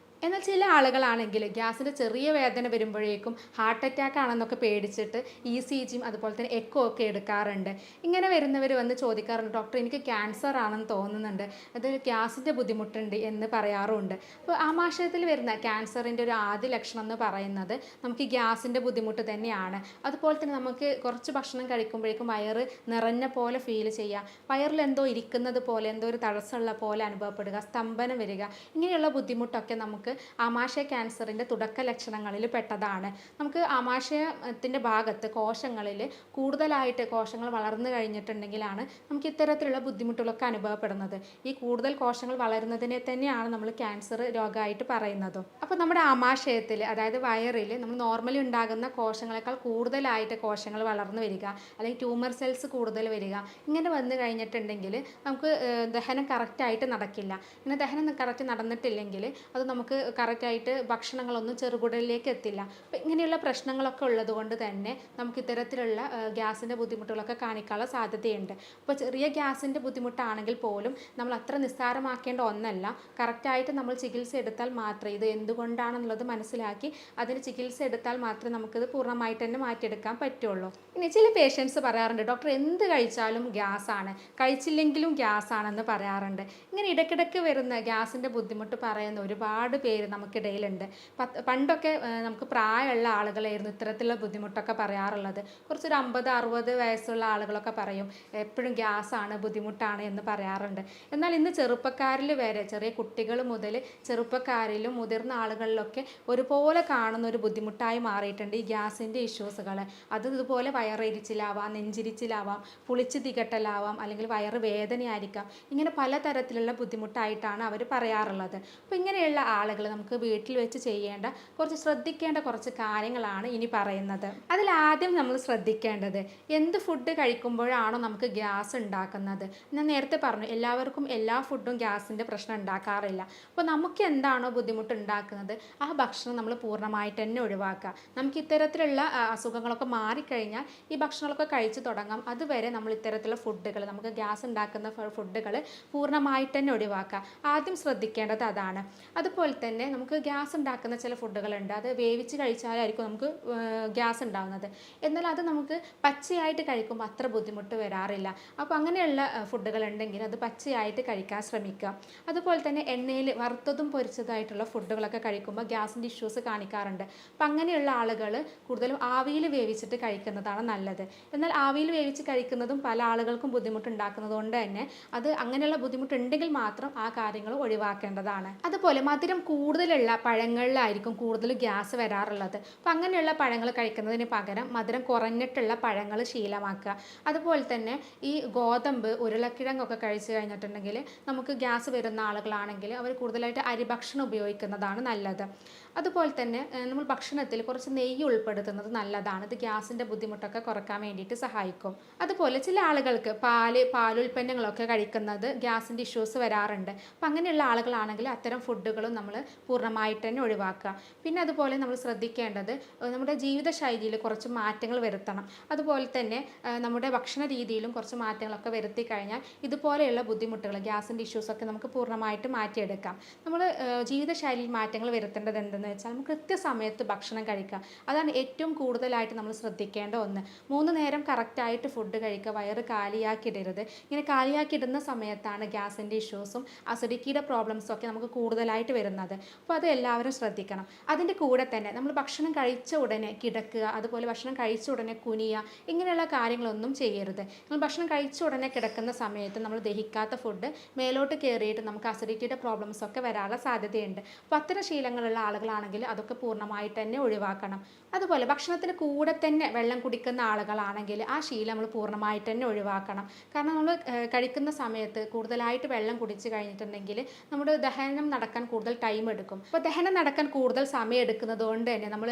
എന്നാൽ ചില ആളുകളാണെങ്കിൽ ഗ്യാസിൻ്റെ ചെറിയ വേദന വരുമ്പോഴേക്കും ഹാർട്ട് അറ്റാക്ക് ആണെന്നൊക്കെ പേടിച്ചിട്ട് ECGയും അതുപോലെ തന്നെ എക്കോ ഒക്കെ എടുക്കാറുണ്ട്. ഇങ്ങനെ വരുന്നവർ വന്ന് ചോദിക്കാറുണ്ട്, ഡോക്ടർ എനിക്ക് ക്യാൻസർ ആണെന്ന് തോന്നുന്നുണ്ട്, അത് ഗ്യാസിൻ്റെ ബുദ്ധിമുട്ടുണ്ട് എന്ന് പറയാറുമുണ്ട്. അപ്പോൾ ആമാശയത്തിൽ വരുന്ന ക്യാൻസറിൻ്റെ ഒരു ആദ്യ ലക്ഷണം എന്ന് പറയുന്നത് നമുക്ക് ഈ ഗ്യാസിൻ്റെ ബുദ്ധിമുട്ട് തന്നെയാണ്. അതുപോലെ തന്നെ നമുക്ക് കുറച്ച് ഭക്ഷണം കഴിക്കുമ്പോഴേക്കും വയറ് നിറഞ്ഞ പോലെ ഫീൽ ചെയ്യുക, വയറിൽ എന്തോ ഇരിക്കുന്നത് പോലെ, എന്തോ ഒരു തടസ്സമുള്ള പോലെ അനുഭവപ്പെടുക, സ്തംഭനം വരിക, ഇങ്ങനെയുള്ള ബുദ്ധിമുട്ടൊക്കെ നമുക്ക് ആമാശയ ക്യാൻസറിൻ്റെ തുടക്ക ലക്ഷണങ്ങളിൽ പെട്ടതാണ്. നമുക്ക് ആമാശയത്തിൻ്റെ ഭാഗത്ത് കോശങ്ങളിൽ കൂടുതലായിട്ട് കോശങ്ങൾ വളർന്നു കഴിഞ്ഞിട്ടുണ്ടെങ്കിലാണ് നമുക്ക് ഇത്തരത്തിലുള്ള ബുദ്ധിമുട്ടുകളൊക്കെ അനുഭവപ്പെടുന്നത്. ഈ കൂടുതൽ കോശങ്ങൾ വളരുന്നതിനെ തന്നെയാണ് നമ്മൾ ക്യാൻസർ രോഗമായിട്ട് പറയുന്നതും. അപ്പോൾ നമ്മുടെ ആമാശയത്തിൽ, അതായത് വയറിൽ നമ്മൾ നോർമലി ഉണ്ടാകുന്ന കോശങ്ങളെക്കാൾ കൂടുതലായിട്ട് കോശങ്ങൾ വളർന്നു വരിക, അല്ലെങ്കിൽ ട്യൂമർ സെൽസ് കൂടുതൽ വരിക, ഇങ്ങനെ വന്നു കഴിഞ്ഞിട്ടുണ്ടെങ്കിൽ നമുക്ക് ദഹനം കറക്റ്റായിട്ട് നടക്കില്ല. ഇങ്ങനെ ദഹനം കറക്റ്റ് നടന്നിട്ടില്ലെങ്കിൽ അത് നമുക്ക് കറക്റ്റായിട്ട് ഭക്ഷണങ്ങളൊന്നും ചെറുകുടലിലേക്ക് എത്തില്ല. അപ്പോൾ ഇങ്ങനെയുള്ള പ്രശ്നങ്ങളൊക്കെ ഉള്ളത് കൊണ്ട് തന്നെ നമുക്ക് ഇത്തരത്തിലുള്ള ഗ്യാസിൻ്റെ ബുദ്ധിമുട്ടുകളൊക്കെ കാണിക്കാനുള്ള സാധ്യതയുണ്ട്. അപ്പോൾ ചെറിയ ഗ്യാസിൻ്റെ ബുദ്ധിമുട്ടാണെങ്കിൽ പോലും നമ്മൾ അത്ര നിസ്സാരമാക്കേണ്ട ഒന്നല്ല. കറക്റ്റായിട്ട് നമ്മൾ ചികിത്സ എടുത്താൽ മാത്രമേ, ഇത് എന്തുകൊണ്ടാണെന്നുള്ളത് മനസ്സിലാക്കി അതിന് ചികിത്സ എടുത്താൽ മാത്രമേ നമുക്കിത് പൂർണ്ണമായിട്ട് തന്നെ മാറ്റിയെടുക്കാൻ പറ്റുള്ളൂ. ഇനി ചില പേഷ്യൻസ് പറയാറുണ്ട്, ഡോക്ടർ എന്ത് കഴിച്ചാലും ഗ്യാസാണ്, കഴിച്ചില്ലെങ്കിലും ഗ്യാസാണെന്ന് പറയാറുണ്ട്. ഇങ്ങനെ ഇടയ്ക്കിടയ്ക്ക് വരുന്ന ഗ്യാസിൻ്റെ ബുദ്ധിമുട്ട് പറയുന്ന ഒരുപാട് പേര് നമുക്കിടയിലുണ്ട്. പണ്ടൊക്കെ നമുക്ക് പ്രായമുള്ള ആളുകളായിരുന്നു ഇത്തരത്തിലുള്ള ബുദ്ധിമുട്ടൊക്കെ പറയാറുള്ളത്. കുറച്ചൊരു 50-60 വയസ്സുള്ള ആളുകളൊക്കെ പറയും എപ്പോഴും ഗ്യാസാണ്, ബുദ്ധിമുട്ടാണ് എന്ന് പറയാറുണ്ട്. എന്നാൽ ഇന്ന് ചെറുപ്പക്കാരിൽ വരെ, ചെറിയ കുട്ടികൾ മുതൽ ചെറുപ്പക്കാരിലും മുതിർന്ന ആളുകളിലൊക്കെ ഒരുപോലെ കാണുന്ന ഒരു ബുദ്ധിമുട്ടായി മാറിയിട്ടുണ്ട് ഈ ഗ്യാസിൻ്റെ ഇഷ്യൂസുകൾ. അത് ഇതുപോലെ വയറെരിച്ചിലാവാം, നെഞ്ചിരിച്ചിലാവാം, പുളിച്ച് തികട്ടലാവാം, അല്ലെങ്കിൽ വയറ് വേദനയായിരിക്കാം. ഇങ്ങനെ പലതരത്തിലുള്ള ബുദ്ധിമുട്ടായിട്ടാണ് അവർ പറയാറുള്ളത്. അപ്പോൾ ഇങ്ങനെയുള്ള ആളുകൾ ആളുകൾ നമുക്ക് വീട്ടിൽ വെച്ച് ചെയ്യേണ്ട കുറച്ച് ശ്രദ്ധിക്കേണ്ട കുറച്ച് കാര്യങ്ങളാണ് ഇനി പറയുന്നത്. അതിലാദ്യം നമ്മൾ ശ്രദ്ധിക്കേണ്ടത് എന്ത് ഫുഡ് കഴിക്കുമ്പോഴാണോ നമുക്ക് ഗ്യാസ് ഉണ്ടാക്കുന്നത്. ഞാൻ നേരത്തെ പറഞ്ഞു എല്ലാവർക്കും എല്ലാ ഫുഡും ഗ്യാസിൻ്റെ പ്രശ്നം ഉണ്ടാക്കാറില്ല. അപ്പോൾ നമുക്ക് എന്താണോ ബുദ്ധിമുട്ട് ഉണ്ടാക്കുന്നത് ആ ഭക്ഷണം നമ്മൾ പൂർണ്ണമായിട്ട് തന്നെ ഒഴിവാക്കുക. നമുക്ക് ഇത്തരത്തിലുള്ള അസുഖങ്ങളൊക്കെ മാറിക്കഴിഞ്ഞാൽ ഈ ഭക്ഷണങ്ങളൊക്കെ കഴിച്ചു തുടങ്ങാം. അതുവരെ നമ്മൾ ഇത്തരത്തിലുള്ള ഫുഡുകൾ നമുക്ക് ഗ്യാസ് ഉണ്ടാക്കുന്ന ഫുഡുകൾ പൂർണ്ണമായിട്ട് തന്നെ ഒഴിവാക്കുക. ആദ്യം ശ്രദ്ധിക്കേണ്ടത് അതാണ്. അതുപോലെ തന്നെ നമുക്ക് ഗ്യാസ് ഉണ്ടാക്കുന്ന ചില ഫുഡുകളുണ്ട്. അത് വേവിച്ച് കഴിച്ചാലായിരിക്കും നമുക്ക് ഗ്യാസ് ഉണ്ടാകുന്നത്. എന്നാൽ അത് നമുക്ക് പച്ചയായിട്ട് കഴിക്കുമ്പോൾ അത്ര ബുദ്ധിമുട്ട് വരാറില്ല. അപ്പോൾ അങ്ങനെയുള്ള ഫുഡുകൾ ഉണ്ടെങ്കിൽ അത് പച്ചയായിട്ട് കഴിക്കാൻ ശ്രമിക്കുക. അതുപോലെ തന്നെ എണ്ണയിൽ വറുത്തതും പൊരിച്ചതായിട്ടുള്ള ഫുഡുകളൊക്കെ കഴിക്കുമ്പോൾ ഗ്യാസിൻ്റെ ഇഷ്യൂസ് കാണിക്കാറുണ്ട്. അപ്പം അങ്ങനെയുള്ള ആളുകൾ കൂടുതലും ആവിയിൽ വേവിച്ചിട്ട് കഴിക്കുന്നതാണ് നല്ലത്. എന്നാൽ ആവിയിൽ വേവിച്ച് കഴിക്കുന്നതും പല ആളുകൾക്കും ബുദ്ധിമുട്ടുണ്ടാക്കുന്നത് കൊണ്ട് തന്നെ അത് അങ്ങനെയുള്ള ബുദ്ധിമുട്ടുണ്ടെങ്കിൽ മാത്രം ആ കാര്യങ്ങൾ ഒഴിവാക്കേണ്ടതാണ്. അതുപോലെ മധുരം കൂടുതലുള്ള പഴങ്ങളിലായിരിക്കും കൂടുതൽ ഗ്യാസ് വരാറുള്ളത്. അപ്പം അങ്ങനെയുള്ള പഴങ്ങൾ കഴിക്കുന്നതിന് പകരം മധുരം കുറഞ്ഞിട്ടുള്ള പഴങ്ങൾ ശീലമാക്കുക. അതുപോലെ തന്നെ ഈ ഗോതമ്പ് ഉരുളക്കിഴങ്ങൊക്കെ കഴിച്ച് കഴിഞ്ഞിട്ടുണ്ടെങ്കിൽ നമുക്ക് ഗ്യാസ് വരുന്ന ആളുകളാണെങ്കിൽ അവർ കൂടുതലായിട്ട് അരിഭക്ഷണം ഉപയോഗിക്കുന്നതാണ് നല്ലത്. അതുപോലെ തന്നെ നമ്മൾ ഭക്ഷണത്തിൽ കുറച്ച് നെയ്യ് ഉൾപ്പെടുത്തുന്നത് നല്ലതാണ്. ഇത് ഗ്യാസിൻ്റെ ബുദ്ധിമുട്ടൊക്കെ കുറക്കാൻ വേണ്ടിയിട്ട് സഹായിക്കും. അതുപോലെ ചില ആളുകൾക്ക് പാലുൽപ്പന്നങ്ങളൊക്കെ കഴിക്കുന്നത് ഗ്യാസിൻ്റെ ഇഷ്യൂസ് വരാറുണ്ട്. അപ്പം അങ്ങനെയുള്ള ആളുകളാണെങ്കിൽ അത്തരം ഫുഡുകളും നമ്മൾ പൂർണ്ണമായിട്ട് തന്നെ ഒഴിവാക്കുക. പിന്നെ അതുപോലെ നമ്മൾ ശ്രദ്ധിക്കേണ്ടത് നമ്മുടെ ജീവിതശൈലിയിൽ കുറച്ച് മാറ്റങ്ങൾ വരുത്തണം. അതുപോലെ തന്നെ നമ്മുടെ ഭക്ഷണ രീതിയിലും കുറച്ച് മാറ്റങ്ങളൊക്കെ വരുത്തി കഴിഞ്ഞാൽ ഇതുപോലെയുള്ള ബുദ്ധിമുട്ടുകൾ ഗ്യാസിൻ്റെ ഇഷ്യൂസൊക്കെ നമുക്ക് പൂർണ്ണമായിട്ട് മാറ്റിയെടുക്കാം. നമ്മൾ ജീവിതശൈലിയിൽ മാറ്റങ്ങൾ വരുത്തേണ്ടത് എന്തെന്ന് വെച്ചാൽ നമുക്ക് കൃത്യസമയത്ത് ഭക്ഷണം കഴിക്കുക. അതാണ് ഏറ്റവും കൂടുതലായിട്ട് നമ്മൾ ശ്രദ്ധിക്കേണ്ട ഒന്ന്. 3 നേരം കറക്റ്റായിട്ട് ഫുഡ് കഴിക്കുക. വയറ് കാലിയാക്കിയിടരുത്. ഇങ്ങനെ കാലിയാക്കിയിടുന്ന സമയത്താണ് ഗ്യാസിൻ്റെ ഇഷ്യൂസും അസിഡിറ്റിയുടെ പ്രോബ്ലംസും ഒക്കെ നമുക്ക് കൂടുതലായിട്ട് വരുന്നത്. അപ്പോൾ അത് എല്ലാവരും ശ്രദ്ധിക്കണം. അതിൻ്റെ കൂടെ തന്നെ നമ്മൾ ഭക്ഷണം കഴിച്ച ഉടനെ കിടക്കുക, അതുപോലെ ഭക്ഷണം കഴിച്ച ഉടനെ കുനിയുക, ഇങ്ങനെയുള്ള കാര്യങ്ങളൊന്നും ചെയ്യരുത്. നമ്മൾ ഭക്ഷണം കഴിച്ച ഉടനെ കിടക്കുന്ന സമയത്ത് നമ്മൾ ദഹിക്കാത്ത ഫുഡ് മേലോട്ട് കയറിയിട്ട് നമുക്ക് അസിഡിറ്റിയുടെ പ്രോബ്ലംസ് ഒക്കെ വരാനുള്ള സാധ്യതയുണ്ട്. അപ്പോൾ അത്തരം ശീലങ്ങളുള്ള ആളുകളാണെങ്കിൽ അതൊക്കെ പൂർണ്ണമായിട്ട് തന്നെ ഒഴിവാക്കണം. അതുപോലെ ഭക്ഷണത്തിന് കൂടെ തന്നെ വെള്ളം കുടിക്കുന്ന ആളുകളാണെങ്കിൽ ആ ശീലം നമ്മൾ പൂർണ്ണമായിട്ട് തന്നെ ഒഴിവാക്കണം. കാരണം നമ്മൾ കഴിക്കുന്ന സമയത്ത് കൂടുതലായിട്ട് വെള്ളം കുടിച്ച് കഴിഞ്ഞിട്ടുണ്ടെങ്കിൽ നമ്മുടെ ദഹനം നടക്കാൻ കൂടുതൽ ടൈം എടുക്കും. അപ്പോൾ ദഹനം നടക്കാൻ കൂടുതൽ സമയം എടുക്കുന്നത് കൊണ്ട് തന്നെ നമ്മൾ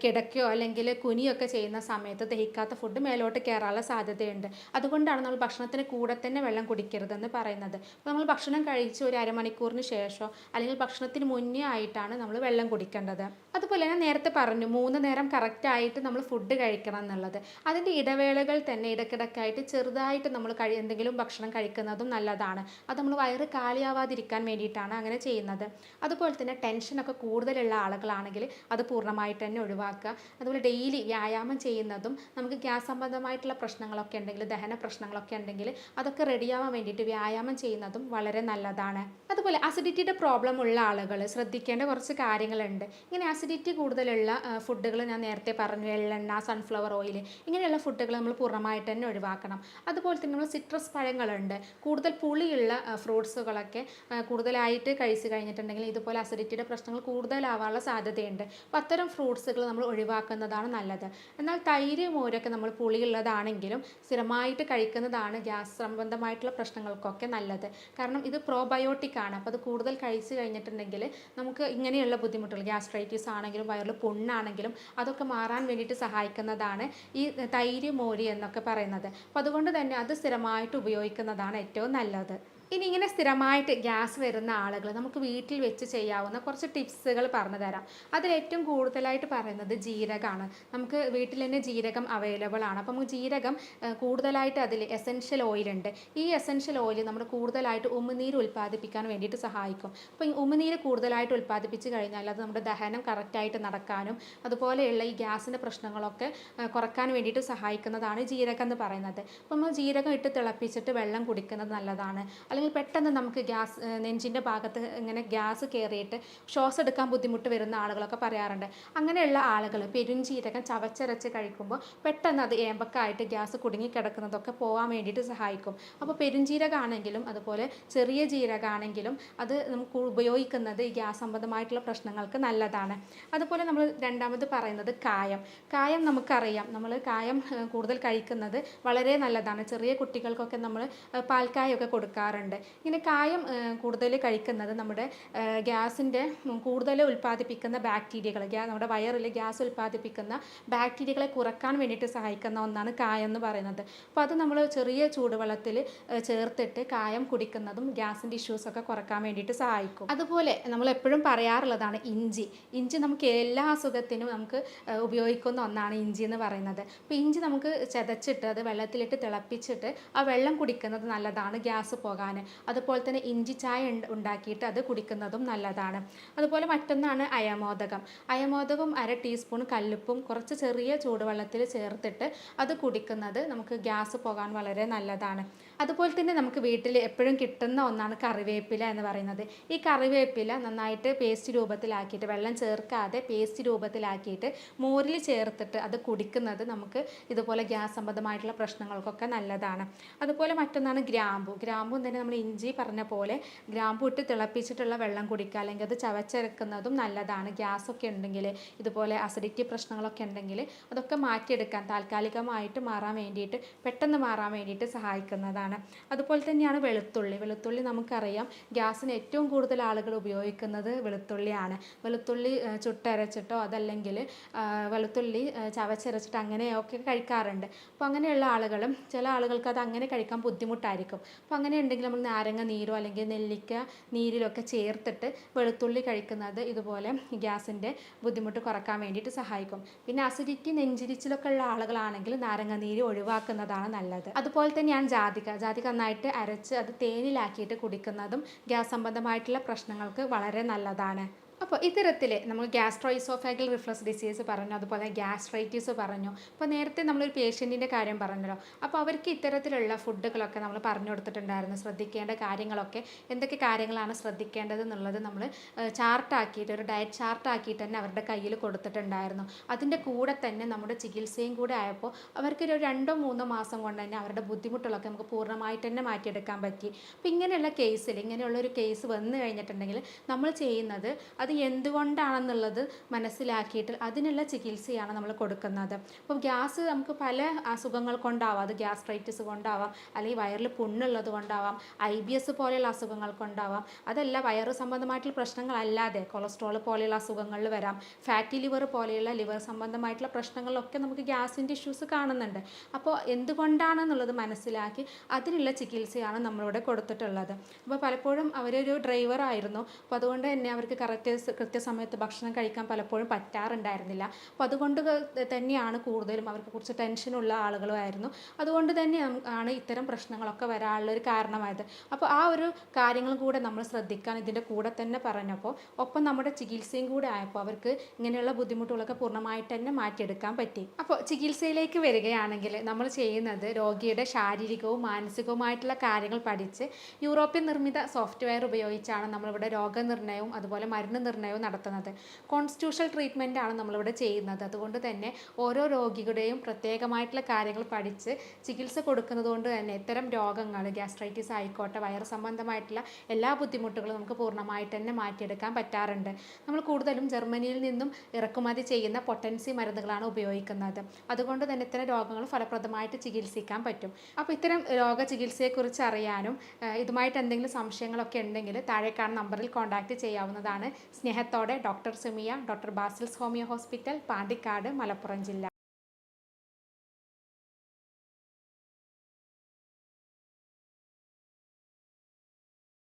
കിടക്കുകയോ അല്ലെങ്കിൽ കുനിയൊക്കെ ചെയ്യുന്ന സമയത്ത് ദഹിക്കാത്ത ഫുഡ് മേലോട്ട് കയറാനുള്ള സാധ്യതയുണ്ട്. അതുകൊണ്ടാണ് നമ്മൾ ഭക്ഷണത്തിന് കൂടെ തന്നെ വെള്ളം കുടിക്കരുതെന്ന് പറയുന്നത്. അപ്പോൾ നമ്മൾ ഭക്ഷണം കഴിച്ച് ഒരു അരമണിക്കൂറിന് ശേഷമോ അല്ലെങ്കിൽ ഭക്ഷണത്തിന് മുന്നേ ആയിട്ടാണ് നമ്മൾ വെള്ളം കുടിക്കേണ്ടത്. അതുപോലെ ഞാൻ നേരത്തെ പറഞ്ഞു 3 നേരം കറക്റ്റായിട്ട് നമ്മൾ ഫുഡ് കഴിക്കണം എന്നുള്ളത്. അതിൻ്റെ ഇടവേളകൾ തന്നെ ഇടയ്ക്കിടയ്ക്കായിട്ട് ചെറുതായിട്ട് നമ്മൾ എന്തെങ്കിലും ഭക്ഷണം കഴിക്കുന്നതും നല്ലതാണ്. അത് നമ്മൾ വയറ് കാലിയാവാതിരിക്കാൻ വേണ്ടിയിട്ടാണ് അങ്ങനെ ചെയ്യുന്നത്. അതുപോലെ തന്നെ ടെൻഷനൊക്കെ കൂടുതലുള്ള ആളുകളാണെങ്കിൽ അത് പൂർണ്ണമായിട്ട് തന്നെ ഒഴിവാക്കുക. അതുപോലെ ഡെയിലി വ്യായാമം ചെയ്യുന്നതും നമുക്ക് ഗ്യാസ് സംബന്ധമായിട്ടുള്ള പ്രശ്നങ്ങളൊക്കെ ഉണ്ടെങ്കിൽ ദഹന പ്രശ്നങ്ങളൊക്കെ ഉണ്ടെങ്കിൽ അതൊക്കെ റെഡിയാവാൻ വേണ്ടിയിട്ട് വ്യായാമം ചെയ്യുന്നതും വളരെ നല്ലതാണ്. അതുപോലെ അസിഡിറ്റിയുടെ പ്രോബ്ലം ഉള്ള ആളുകൾ ശ്രദ്ധിക്കേണ്ട കുറച്ച് കാര്യങ്ങളുണ്ട്. ഇങ്ങനെ അസിഡിറ്റി കൂടുതലുള്ള ഫുഡുകൾ ഞാൻ നേരത്തെ പറഞ്ഞു, എള്ളെണ്ണ, സൺഫ്ലവർ ഓയിൽ, ഇങ്ങനെയുള്ള ഫുഡുകൾ നമ്മൾ പൂർണ്ണമായിട്ട് തന്നെ ഒഴിവാക്കണം. അതുപോലെ തന്നെ നമ്മൾ സിട്രസ് പഴങ്ങളുണ്ട്, കൂടുതൽ പുളിയുള്ള ഫ്രൂട്ട്സുകളൊക്കെ കൂടുതലായിട്ട് കഴിച്ച് കഴിഞ്ഞിട്ടുണ്ടെങ്കിൽ ഇതുപോലെ അസിഡിറ്റിയുടെ പ്രശ്നങ്ങൾ കൂടുതലാവാനുള്ള സാധ്യതയുണ്ട്. അപ്പോൾ അത്തരം ഫ്രൂട്ട്സുകൾ നമ്മൾ ഒഴിവാക്കുന്നതാണ് നല്ലത്. എന്നാൽ തൈര്, മോരൊക്കെ നമ്മൾ പുളിയുള്ളതാണെങ്കിലും സ്ഥിരമായിട്ട് കഴിക്കുന്നതാണ് ഗ്യാസ് സംബന്ധമായിട്ടുള്ള പ്രശ്നങ്ങൾക്കൊക്കെ നല്ലത്. കാരണം ഇത് പ്രോബയോട്ടിക് ആണ്. അപ്പോൾ അത് കൂടുതൽ കഴിച്ച് കഴിഞ്ഞിട്ടുണ്ടെങ്കിൽ നമുക്ക് ഇങ്ങനെയുള്ള ബുദ്ധിമുട്ടുകൾ ഗ്യാസ്ട്രൈറ്റിസ് ആണെങ്കിലും വയറിൽ പുണ്ണാണെങ്കിലും അതൊക്കെ മാറാൻ വേണ്ടിയിട്ട് സഹായിക്കുന്നതാണ് ഈ തൈര്, മോര് എന്നൊക്കെ പറയുന്നത്. അപ്പോൾ അതുകൊണ്ട് തന്നെ അത് സ്ഥിരമായിട്ട് ഉപയോഗിക്കുന്നതാണ് ഏറ്റവും നല്ലത്. ഇനി ഇങ്ങനെ സ്ഥിരമായിട്ട് ഗ്യാസ് വരുന്ന ആളുകൾ നമുക്ക് വീട്ടിൽ വെച്ച് ചെയ്യാവുന്ന കുറച്ച് ടിപ്സുകൾ പറഞ്ഞു തരാം. അതിലേറ്റവും കൂടുതലായിട്ട് പറയുന്നത് ജീരകമാണ്. നമുക്ക് വീട്ടിൽ തന്നെ ജീരകം അവൈലബിൾ ആണ്. അപ്പോൾ നമുക്ക് ജീരകം കൂടുതലായിട്ട് അതിൽ എസെൻഷ്യൽ ഓയിലുണ്ട്. ഈ എസെൻഷ്യൽ ഓയിൽ നമ്മൾ കൂടുതലായിട്ട് ഉമിനീര് ഉൽപ്പാദിപ്പിക്കാൻ വേണ്ടിയിട്ട് സഹായിക്കും. അപ്പോൾ ഈ ഉമിനീര് കൂടുതലായിട്ട് ഉൽപ്പാദിപ്പിച്ച് കഴിഞ്ഞാൽ അത് നമ്മുടെ ദഹനം കറക്റ്റായിട്ട് നടക്കാനും അതുപോലെയുള്ള ഈ ഗ്യാസിൻ്റെ പ്രശ്നങ്ങളൊക്കെ കുറക്കാൻ വേണ്ടിയിട്ട് സഹായിക്കുന്നതാണ് ജീരകം എന്ന് പറയുന്നത്. അപ്പോൾ നമ്മൾ ജീരകം ഇട്ട് തിളപ്പിച്ചിട്ട് വെള്ളം കുടിക്കുന്നത് നല്ലതാണ്. അല്ലെങ്കിൽ പെട്ടെന്ന് നമുക്ക് നെഞ്ചിൻ്റെ ഭാഗത്ത് ഇങ്ങനെ ഗ്യാസ് കയറിയിട്ട് ശ്വാസം എടുക്കാൻ ബുദ്ധിമുട്ട് വരുന്ന ആളുകളൊക്കെ പറയാറുണ്ട്. അങ്ങനെയുള്ള ആളുകൾ പെരുംജീരകം ചവച്ചരച്ച് കഴിക്കുമ്പോൾ പെട്ടെന്ന് അത് ഏമ്പക്കായിട്ട് ഗ്യാസ് കുടുങ്ങിക്കിടക്കുന്നതൊക്കെ പോകാൻ വേണ്ടിയിട്ട് സഹായിക്കും. അപ്പോൾ പെരുംജീരകമാണെങ്കിലും അതുപോലെ ചെറിയ ജീരകമാണെങ്കിലും അത് നമുക്ക് ഉപയോഗിക്കുന്നത് ഈ ഗ്യാസ് സംബന്ധമായിട്ടുള്ള പ്രശ്നങ്ങൾക്ക് നല്ലതാണ്. അതുപോലെ നമ്മൾ രണ്ടാമത് പറയുന്നത് കായം നമുക്കറിയാം. നമ്മൾ കായം കൂടുതൽ കഴിക്കുന്നത് വളരെ നല്ലതാണ്. ചെറിയ കുട്ടികൾക്കൊക്കെ നമ്മൾ പാൽക്കായൊക്കെ കൊടുക്കാറുണ്ട്. പറയാറുണ്ട്. ഇങ്ങനെ കായം കൂടുതൽ കഴിക്കുന്നത് നമ്മുടെ ഗ്യാസിൻ്റെ കൂടുതൽ ഉൽപ്പാദിപ്പിക്കുന്ന ബാക്ടീരിയകൾ, നമ്മുടെ വയറിൽ ഗ്യാസ് ഉൽപ്പാദിപ്പിക്കുന്ന ബാക്ടീരിയകളെ കുറക്കാൻ വേണ്ടിയിട്ട് സഹായിക്കുന്ന ഒന്നാണ് കായം എന്ന് പറയുന്നത്. അപ്പോൾ അത് നമ്മൾ ചെറിയ ചൂടുവെള്ളത്തിൽ ചേർത്തിട്ട് കായം കുടിക്കുന്നതും ഗ്യാസിൻ്റെ ഇഷ്യൂസൊക്കെ കുറക്കാൻ വേണ്ടിയിട്ട് സഹായിക്കും. അതുപോലെ നമ്മൾ എപ്പോഴും പറയാറുള്ളതാണ് ഇഞ്ചി നമുക്ക് എല്ലാ അസുഖത്തിനും നമുക്ക് ഉപയോഗിക്കുന്ന ഒന്നാണ് ഇഞ്ചി എന്ന് പറയുന്നത്. അപ്പോൾ ഇഞ്ചി നമുക്ക് ചതച്ചിട്ട് അത് വെള്ളത്തിലിട്ട് തിളപ്പിച്ചിട്ട് ആ വെള്ളം കുടിക്കുന്നത് നല്ലതാണ് ഗ്യാസ് പോകാൻ. അതുപോലെ തന്നെ ഇഞ്ചി ചായ ഉണ്ടാക്കിയിട്ട് അത് കുടിക്കുന്നതും നല്ലതാണ്. അതുപോലെ മറ്റൊന്നാണ് അയമോദകം 1/2 ടീസ്പൂൺ കല്ലുപ്പും കുറച്ച് ചെറിയ ചൂടുവെള്ളത്തിൽ ചേർത്തിട്ട് അത് കുടിക്കുന്നത് നമുക്ക് ഗ്യാസ് പോകാൻ വളരെ നല്ലതാണ്. അതുപോലെ തന്നെ നമുക്ക് വീട്ടിൽ എപ്പോഴും കിട്ടുന്ന ഒന്നാണ് കറിവേപ്പില എന്ന് പറയുന്നത്. ഈ കറിവേപ്പില നന്നായിട്ട് പേസ്റ്റ് രൂപത്തിലാക്കിയിട്ട്, വെള്ളം ചേർക്കാതെ പേസ്റ്റ് രൂപത്തിലാക്കിയിട്ട് മോരിൽ ചേർത്തിട്ട് അത് കുടിക്കുന്നത് നമുക്ക് ഇതുപോലെ ഗ്യാസ് സംബന്ധമായിട്ടുള്ള പ്രശ്നങ്ങൾക്കൊക്കെ നല്ലതാണ്. അതുപോലെ മറ്റൊന്നാണ് ഗ്രാമ്പു തന്നെ നമ്മൾ ഇഞ്ചി പറഞ്ഞ പോലെ ഗ്രാമ്പു ഇട്ട് തിളപ്പിച്ചിട്ടുള്ള വെള്ളം കുടിക്കുക, അല്ലെങ്കിൽ അത് ചവച്ചരക്കുന്നതും നല്ലതാണ്. ഗ്യാസൊക്കെ ഉണ്ടെങ്കിൽ, ഇതുപോലെ അസിഡിറ്റി പ്രശ്നങ്ങളൊക്കെ ഉണ്ടെങ്കിൽ അതൊക്കെ മാറ്റിയെടുക്കാൻ, താൽക്കാലികമായിട്ട് മാറാൻ വേണ്ടിയിട്ട്, പെട്ടെന്ന് മാറാൻ വേണ്ടിയിട്ട് സഹായിക്കുന്നതാണ്. അതുപോലെ തന്നെയാണ് വെളുത്തുള്ളി നമുക്കറിയാം ഗ്യാസിന് ഏറ്റവും കൂടുതൽ ആളുകൾ ഉപയോഗിക്കുന്നത് വെളുത്തുള്ളിയാണ്. വെളുത്തുള്ളി ചുട്ടരച്ചിട്ടോ അതല്ലെങ്കിൽ വെളുത്തുള്ളി ചവച്ചരച്ചിട്ട് അങ്ങനെയൊക്കെ കഴിക്കാറുണ്ട്. അപ്പോൾ അങ്ങനെയുള്ള ആളുകളും, ചില ആളുകൾക്ക് അത് അങ്ങനെ കഴിക്കാൻ ബുദ്ധിമുട്ടായിരിക്കും. അപ്പോൾ അങ്ങനെ ഉണ്ടെങ്കിൽ നമ്മൾ നാരങ്ങ നീരോ അല്ലെങ്കിൽ നെല്ലിക്ക നീരിലൊക്കെ ചേർത്തിട്ട് വെളുത്തുള്ളി കഴിക്കുന്നത് ഇതുപോലെ ഗ്യാസിൻ്റെ ബുദ്ധിമുട്ട് കുറക്കാൻ വേണ്ടിയിട്ട് സഹായിക്കും. പിന്നെ അസിഡിറ്റി, നെഞ്ചിരിച്ചിലൊക്കെ ഉള്ള ആളുകളാണെങ്കിൽ നാരങ്ങ നീര് ഒഴിവാക്കുന്നതാണ് നല്ലത്. അതുപോലെ തന്നെയാണ് ജാതിക്ക നന്നായിട്ട് അരച്ച് അത് തേനിലാക്കിയിട്ട് കുടിക്കുന്നതും ഗ്യാസ് സംബന്ധമായിട്ടുള്ള പ്രശ്നങ്ങൾക്ക് വളരെ നല്ലതാണ്. അപ്പോൾ ഇത്തരത്തിൽ നമ്മൾ ഗ്യാസ്ട്രോഇസോഫാഗൽ റിഫ്ലക്സ് ഡിസീസ് പറഞ്ഞു, അതുപോലെ ഗ്യാസ്ട്രൈറ്റിസ് പറഞ്ഞു. അപ്പോൾ നേരത്തെ നമ്മളൊരു പേഷ്യൻറ്റിൻ്റെ കാര്യം പറഞ്ഞല്ലോ. അപ്പോൾ അവർക്ക് ഇത്തരത്തിലുള്ള ഫുഡുകളൊക്കെ നമ്മൾ പറഞ്ഞു കൊടുത്തിട്ടുണ്ടായിരുന്നു. ശ്രദ്ധിക്കേണ്ട കാര്യങ്ങളൊക്കെ, എന്തൊക്കെ കാര്യങ്ങളാണ് ശ്രദ്ധിക്കേണ്ടത് എന്നുള്ളത് നമ്മൾ ചാർട്ടാക്കിയിട്ട്, ഒരു ഡയറ്റ് ചാർട്ടാക്കിയിട്ട് തന്നെ അവരുടെ കയ്യിൽ കൊടുത്തിട്ടുണ്ടായിരുന്നു. അതിൻ്റെ കൂടെ തന്നെ നമ്മുടെ ചികിത്സയും കൂടെ ആയപ്പോൾ അവർക്ക് ഒരു 2-3 മാസം കൊണ്ട് തന്നെ അവരുടെ ബുദ്ധിമുട്ടുകളൊക്കെ നമുക്ക് പൂർണ്ണമായിട്ട് തന്നെ മാറ്റിയെടുക്കാൻ പറ്റി. അപ്പോൾ ഇങ്ങനെയുള്ളൊരു കേസ് വന്നു കഴിഞ്ഞിട്ടുണ്ടെങ്കിൽ നമ്മൾ ചെയ്യുന്നത് അത് എന്തുകൊണ്ടാണെന്നുള്ളത് മനസ്സിലാക്കിയിട്ട് അതിനുള്ള ചികിത്സയാണ് നമ്മൾ കൊടുക്കുന്നത്. അപ്പോൾ ഗ്യാസ് നമുക്ക് പല അസുഖങ്ങൾ കൊണ്ടാവാം. അത് ഗ്യാസ്ട്രൈറ്റിസ് കൊണ്ടാവാം, അല്ലെങ്കിൽ വയറിൽ പുണ്ണുള്ളത് കൊണ്ടാവാം, IBS പോലെയുള്ള അസുഖങ്ങൾ കൊണ്ടാവാം. അതല്ല വയറ് സംബന്ധമായിട്ടുള്ള പ്രശ്നങ്ങളല്ലാതെ കൊളസ്ട്രോൾ പോലെയുള്ള അസുഖങ്ങളിൽ വരാം, ഫാറ്റി ലിവർ പോലെയുള്ള ലിവർ സംബന്ധമായിട്ടുള്ള പ്രശ്നങ്ങളിലൊക്കെ നമുക്ക് ഗ്യാസിൻ്റെ ഇഷ്യൂസ് കാണുന്നുണ്ട്. അപ്പോൾ എന്തുകൊണ്ടാണെന്നുള്ളത് മനസ്സിലാക്കി അതിനുള്ള ചികിത്സയാണ് നമ്മളിവിടെ കൊടുത്തിട്ടുള്ളത്. അപ്പോൾ പലപ്പോഴും അവരൊരു ഡ്രൈവറായിരുന്നു. അപ്പോൾ അതുകൊണ്ട് തന്നെ അവർക്ക് കൃത്യസമയത്ത് ഭക്ഷണം കഴിക്കാൻ പലപ്പോഴും പറ്റാറുണ്ടായിരുന്നില്ല. അപ്പോൾ അതുകൊണ്ട് തന്നെയാണ് കൂടുതലും അവർക്ക് കുറച്ച് ടെൻഷനുള്ള ആളുകളുമായിരുന്നു. അതുകൊണ്ട് തന്നെ ആണ് ഇത്തരം പ്രശ്നങ്ങളൊക്കെ വരാനുള്ളൊരു കാരണമായത്. അപ്പോൾ ആ ഒരു കാര്യങ്ങളും കൂടെ നമ്മൾ ശ്രദ്ധിക്കാൻ ഇതിൻ്റെ കൂടെ തന്നെ പറഞ്ഞപ്പോൾ, ഒപ്പം നമ്മുടെ ചികിത്സയും കൂടെ ആയപ്പോൾ അവർക്ക് ഇങ്ങനെയുള്ള ബുദ്ധിമുട്ടുകളൊക്കെ പൂർണ്ണമായിട്ട് തന്നെ മാറ്റിയെടുക്കാൻ പറ്റി. അപ്പോൾ ചികിത്സയിലേക്ക് വരികയാണെങ്കിൽ നമ്മൾ ചെയ്യുന്നത് രോഗിയുടെ ശാരീരികവും മാനസികവുമായിട്ടുള്ള കാര്യങ്ങൾ പഠിച്ച് യൂറോപ്യൻ നിർമ്മിത സോഫ്റ്റ്വെയർ ഉപയോഗിച്ചാണ് നമ്മളിവിടെ രോഗനിർണയവും അതുപോലെ മരുന്ന് നിർണയവും നടത്തുന്നത്. കോൺസ്റ്റിറ്റ്യൂഷണൽ ട്രീറ്റ്മെൻ്റ് ആണ് നമ്മളിവിടെ ചെയ്യുന്നത്. അതുകൊണ്ട് തന്നെ ഓരോ രോഗിയുടെയും പ്രത്യേകമായിട്ടുള്ള കാര്യങ്ങൾ പഠിച്ച് ചികിത്സ കൊടുക്കുന്നത് കൊണ്ട് തന്നെ ഇത്തരം രോഗങ്ങൾ, ഗ്യാസ്ട്രൈറ്റിസ് ആയിക്കോട്ടെ, വയറ് സംബന്ധമായിട്ടുള്ള എല്ലാ ബുദ്ധിമുട്ടുകളും നമുക്ക് പൂർണ്ണമായിട്ട് തന്നെ മാറ്റിയെടുക്കാൻ പറ്റാറുണ്ട്. നമ്മൾ കൂടുതലും ജർമ്മനിയിൽ നിന്നും ഇറക്കുമതി ചെയ്യുന്ന പൊട്ടൻസി മരുന്നുകളാണ് ഉപയോഗിക്കുന്നത്. അതുകൊണ്ട് തന്നെ ഇത്തരം രോഗങ്ങൾ ഫലപ്രദമായിട്ട് ചികിത്സിക്കാൻ പറ്റും. അപ്പോൾ ഇത്തരം രോഗചികിത്സയെക്കുറിച്ച് അറിയാനും ഇതുമായിട്ട് എന്തെങ്കിലും സംശയങ്ങളൊക്കെ ഉണ്ടെങ്കിൽ താഴെ കാണുന്ന നമ്പറിൽ കോൺടാക്റ്റ് ചെയ്യാവുന്നതാണ്. സ്നേഹത്തോടെ doctor Sumiya, doctor Basil's homeo hospital, Pandikkad, Malappuram ജില്ല.